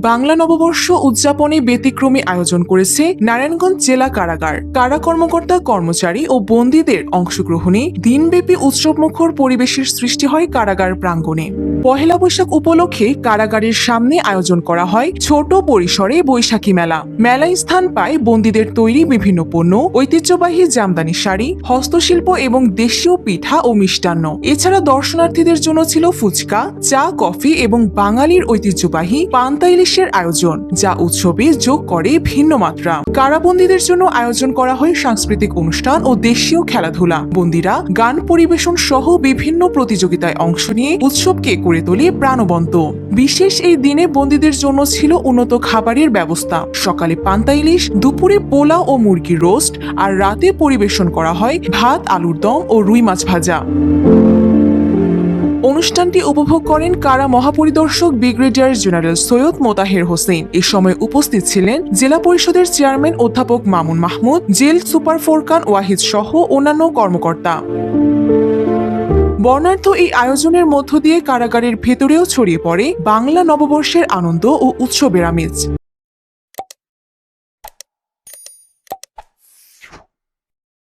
বাংলা নববর্ষ উদযাপনে ব্যতিক্রমী আয়োজন করেছে নারায়ণগঞ্জ জেলা কারাগার। কারা কর্মকর্তা, কর্মচারী ও বন্দীদের অংশগ্রহণে দিনব্যাপী উৎসবমুখর পরিবেশের সৃষ্টি হয় কারাগার প্রাঙ্গণে। পহেলা বৈশাখ উপলক্ষে কারাগারের সামনে আয়োজন করা হয় ছোট পরিসরে বৈশাখী মেলা। মেলায় স্থান পায় বন্দীদের তৈরি বিভিন্ন পণ্য, ঐতিহ্যবাহী জামদানি শাড়ি, হস্তশিল্প এবং দেশীয় পিঠা ও মিষ্টান্ন। এছাড়া দর্শনার্থীদের জন্য ছিল ফুচকা, চা, কফি এবং বাঙালির ঐতিহ্যবাহী পান্তা ইলিশের আয়োজন, যা উৎসবে যোগ করে ভিন্ন মাত্রা। কারাবন্দীদের জন্য আয়োজন করা হয় সাংস্কৃতিক অনুষ্ঠান ও দেশীয় খেলাধুলা। বন্দীরা গান পরিবেশন সহ বিভিন্ন প্রতিযোগিতায় অংশ নিয়ে উৎসবকে করে তোলে প্রাণবন্ত। বিশেষ এই দিনে বন্দীদের জন্য ছিল উন্নত খাবারের ব্যবস্থা। সকালে পান্তা ইলিশ, দুপুরে পোলাও ও মুরগির রোস্ট, আর রাতে পরিবেশন করা হয় ভাত, আলুর দম ও রুই মাছ ভাজা। অনুষ্ঠানটি উপভোগ করেন কারা মহাপরিদর্শক ব্রিগেডিয়ার জেনারেল সৈয়দ মোতাহের হোসেন। এ সময় উপস্থিত ছিলেন জেলা পরিষদের চেয়ারম্যান অধ্যাপক মামুন মাহমুদ, জেল সুপার ফোরকান ওয়াহিদ সহ অন্যান্য কর্মকর্তা। বর্ণাঢ্য এই আয়োজনের মধ্য দিয়ে কারাগারের ভেতরেও ছড়িয়ে পড়ে বাংলা নববর্ষের আনন্দ ও উৎসবের আমেজ।